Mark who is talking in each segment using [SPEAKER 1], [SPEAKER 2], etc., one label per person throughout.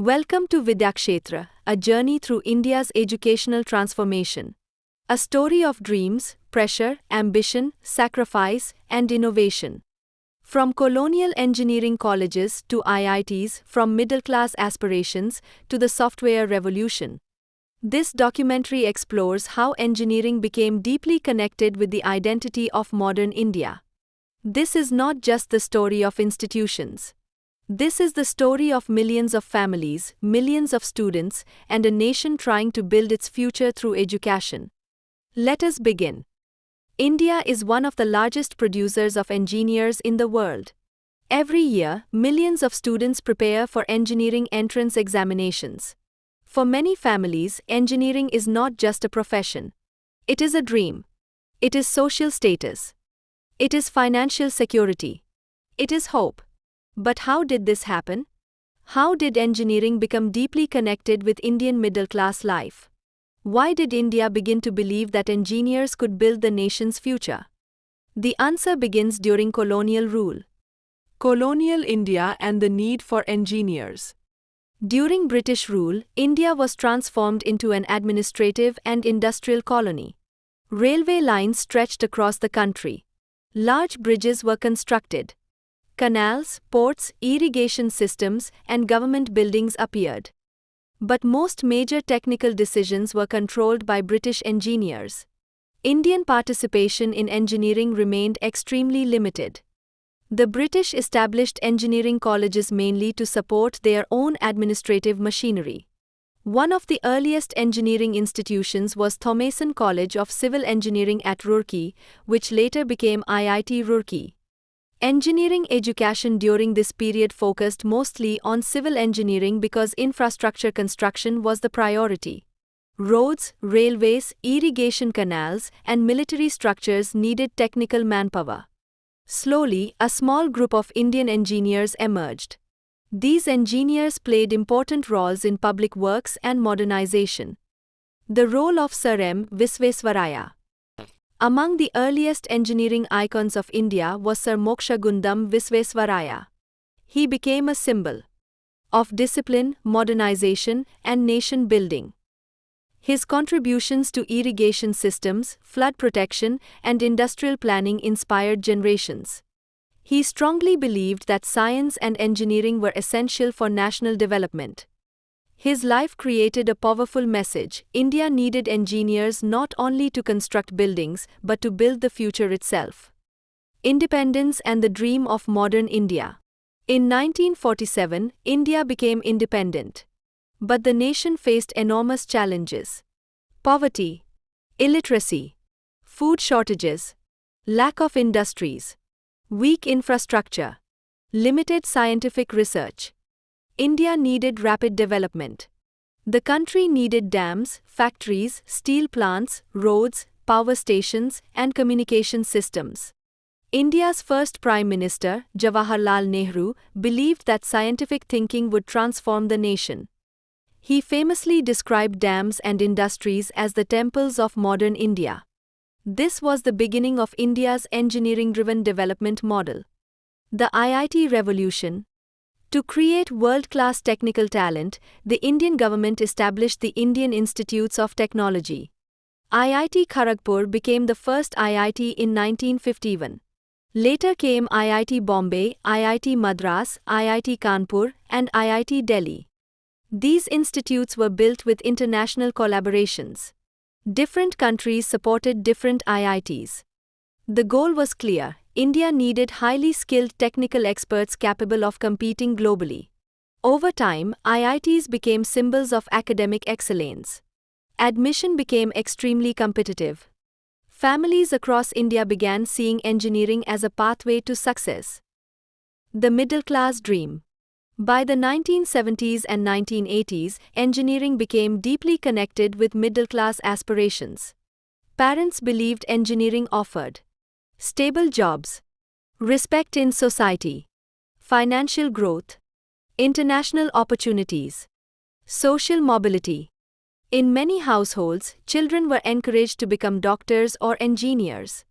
[SPEAKER 1] Welcome to Vidyakshetra, a journey through India's educational transformation. A story of dreams, pressure, ambition, sacrifice, and innovation. From colonial engineering colleges to IITs, from middle-class aspirations to the software revolution. This documentary explores how engineering became deeply connected with the identity of modern India. This is not just the story of institutions. This is the story of millions of families, millions of students, and a nation trying to build its future through education. Let us begin. India is one of the largest producers of engineers in the world. Every year, millions of students prepare for engineering entrance examinations. For many families, engineering is not just a profession. It is a dream. It is social status. It is financial security. It is hope. But how did this happen? How did engineering become deeply connected with Indian middle-class life? Why did India begin to believe that engineers could build the nation's future? The answer begins during colonial rule.
[SPEAKER 2] Colonial India and the need for engineers.
[SPEAKER 1] During British rule, India was transformed into an administrative and industrial colony. Railway lines stretched across the country. Large bridges were constructed. Canals, ports, irrigation systems, and government buildings appeared. But most major technical decisions were controlled by British engineers. Indian participation in engineering remained extremely limited. The British established engineering colleges mainly to support their own administrative machinery. One of the earliest engineering institutions was Thomason College of Civil Engineering at Roorkee, which later became IIT Roorkee. Engineering education during this period focused mostly on civil engineering because infrastructure construction was the priority. Roads, railways, irrigation canals, and military structures needed technical manpower. Slowly, a small group of Indian engineers emerged. These engineers played important roles in public works and modernization. The role of Sir M. Visvesvaraya. Among the earliest engineering icons of India was Sir Mokshagundam Visvesvaraya. He became a symbol of discipline, modernization, and nation building. His contributions to irrigation systems, flood protection, and industrial planning inspired generations. He strongly believed that science and engineering were essential for national development. His life created a powerful message: India needed engineers not only to construct buildings but to build the future itself. Independence and the dream of modern India. In 1947, India became independent. But the nation faced enormous challenges: poverty, illiteracy, food shortages, lack of industries, weak infrastructure, limited scientific research. India needed rapid development. The country needed dams, factories, steel plants, roads, power stations, and communication systems. India's first Prime Minister, Jawaharlal Nehru, believed that scientific thinking would transform the nation. He famously described dams and industries as the temples of modern India. This was the beginning of India's engineering-driven development model. The IIT revolution. To create world-class technical talent, the Indian government established the Indian Institutes of Technology. IIT Kharagpur became the first IIT in 1951. Later came IIT Bombay, IIT Madras, IIT Kanpur, and IIT Delhi. These institutes were built with international collaborations. Different countries supported different IITs. The goal was clear: India needed highly skilled technical experts capable of competing globally. Over time, IITs became symbols of academic excellence. Admission became extremely competitive. Families across India began seeing engineering as a pathway to success. The middle-class dream. By the 1970s and 1980s, engineering became deeply connected with middle-class aspirations. Parents believed engineering offered stable jobs, respect in society, financial growth, international opportunities, social mobility. In many households, children were encouraged to become doctors or engineers.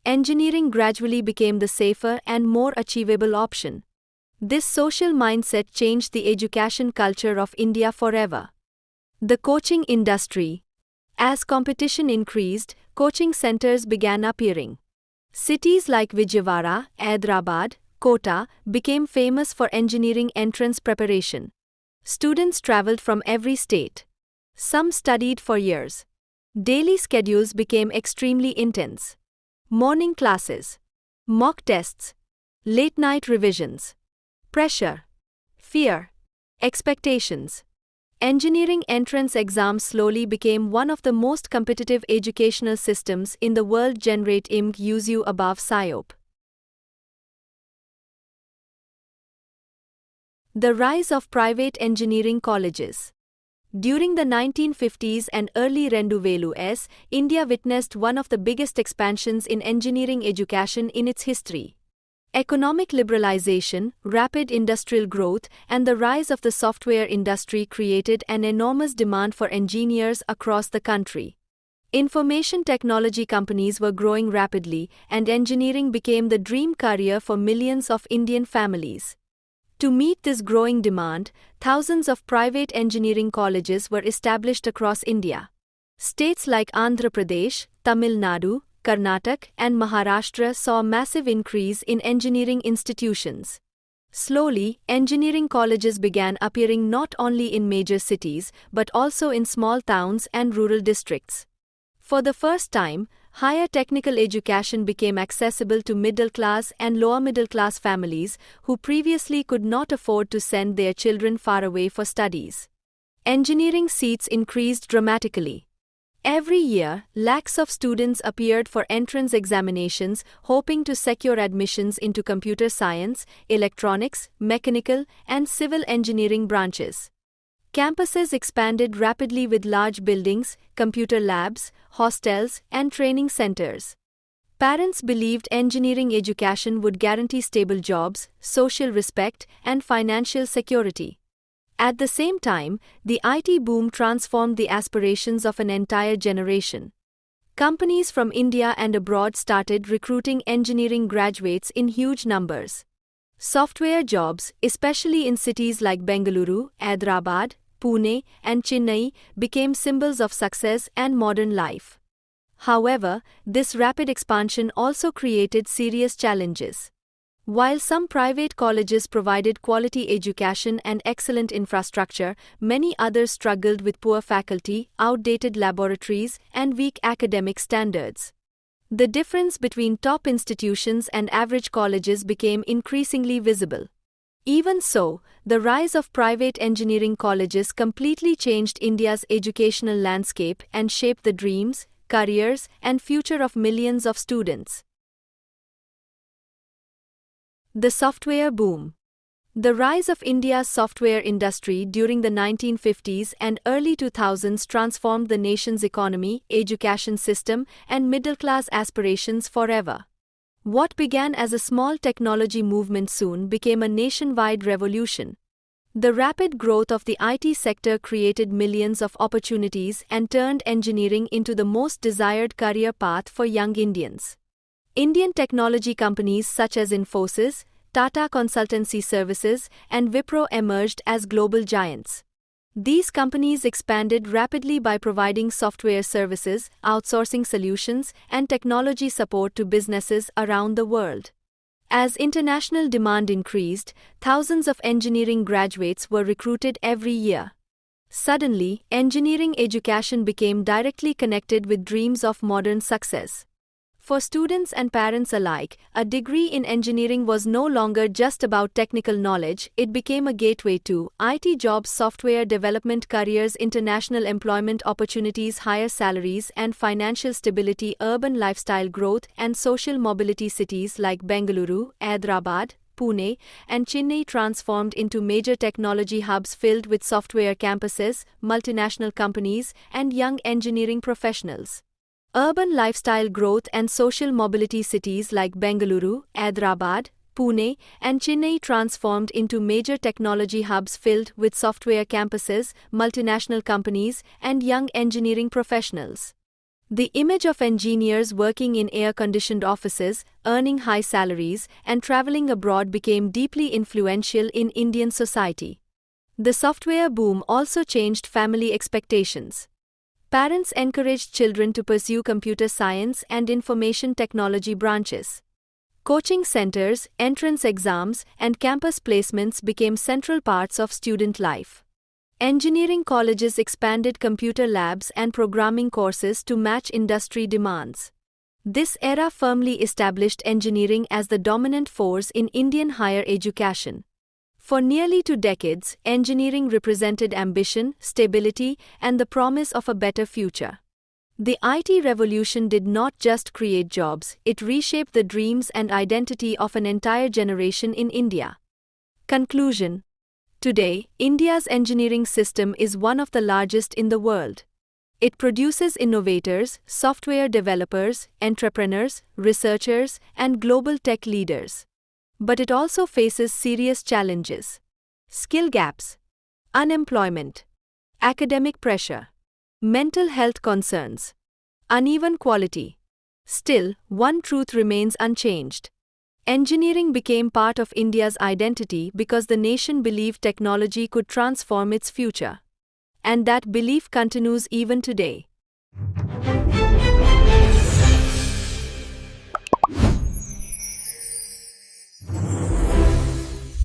[SPEAKER 1] Engineering gradually became the safer and more achievable option. This social mindset changed the education culture of India forever. The coaching industry. As competition increased, coaching centers began appearing. Cities like Vijayawada, Hyderabad, Kota became famous for engineering entrance preparation. Students traveled from every state. Some studied for years. Daily schedules became extremely intense. Morning classes, mock tests, late-night revisions, pressure, fear, expectations. Engineering entrance exams slowly became one of the most competitive educational systems in the world. Generate IMG use you above SIOP. The rise of private engineering colleges. During the 1950s and early 2000s, India witnessed one of the biggest expansions in engineering education in its history. Economic liberalization, rapid industrial growth, and the rise of the software industry created an enormous demand for engineers across the country. Information technology companies were growing rapidly, and engineering became the dream career for millions of Indian families. To meet this growing demand, thousands of private engineering colleges were established across India. States like Andhra Pradesh, Tamil Nadu, Karnataka, and Maharashtra saw a massive increase in engineering institutions. Slowly, engineering colleges began appearing not only in major cities but also in small towns and rural districts. For the first time, higher technical education became accessible to middle-class and lower-middle-class families who previously could not afford to send their children far away for studies. Engineering seats increased dramatically. Every year, lakhs of students appeared for entrance examinations, hoping to secure admissions into computer science, electronics, mechanical, and civil engineering branches. Campuses expanded rapidly with large buildings, computer labs, hostels, and training centers. Parents believed engineering education would guarantee stable jobs, social respect, and financial security. At the same time, the IT boom transformed the aspirations of an entire generation. Companies from India and abroad started recruiting engineering graduates in huge numbers. Software jobs, especially in cities like Bengaluru, Hyderabad, Pune, and Chennai, became symbols of success and modern life. However, this rapid expansion also created serious challenges. While some private colleges provided quality education and excellent infrastructure, many others struggled with poor faculty, outdated laboratories, and weak academic standards. The difference between top institutions and average colleges became increasingly visible. Even so, the rise of private engineering colleges completely changed India's educational landscape and shaped the dreams, careers, and future of millions of students. The software boom. The rise of India's software industry during the 1950s and early 2000s transformed the nation's economy, education system, and middle-class aspirations forever. What began as a small technology movement soon became a nationwide revolution. The rapid growth of the IT sector created millions of opportunities and turned engineering into the most desired career path for young Indians. Indian technology companies such as Infosys, Tata Consultancy Services, and Wipro emerged as global giants. These companies expanded rapidly by providing software services, outsourcing solutions, and technology support to businesses around the world. As international demand increased, thousands of engineering graduates were recruited every year. Suddenly, engineering education became directly connected with dreams of modern success. For students and parents alike, a degree in engineering was no longer just about technical knowledge, it became a gateway to IT jobs, software development careers, international employment opportunities, higher salaries, and financial stability, urban lifestyle growth, and social mobility. Cities like Bengaluru, Hyderabad, Pune, and Chennai transformed into major technology hubs filled with software campuses, multinational companies, and young engineering professionals. Urban lifestyle growth and social mobility. Cities like Bengaluru, Hyderabad, Pune, and Chennai transformed into major technology hubs filled with software campuses, multinational companies, and young engineering professionals. The image of engineers working in air-conditioned offices, earning high salaries, and traveling abroad became deeply influential in Indian society. The software boom also changed family expectations. Parents encouraged children to pursue computer science and information technology branches. Coaching centers, entrance exams, and campus placements became central parts of student life. Engineering colleges expanded computer labs and programming courses to match industry demands. This era firmly established engineering as the dominant force in Indian higher education. For nearly 2 decades, engineering represented ambition, stability, and the promise of a better future. The IT revolution did not just create jobs, it reshaped the dreams and identity of an entire generation in India. Conclusion. Today, India's engineering system is one of the largest in the world. It produces innovators, software developers, entrepreneurs, researchers, and global tech leaders. But it also faces serious challenges: skill gaps, unemployment, academic pressure, mental health concerns, uneven quality. Still, one truth remains unchanged. Engineering became part of India's identity because the nation believed technology could transform its future. And that belief continues even today.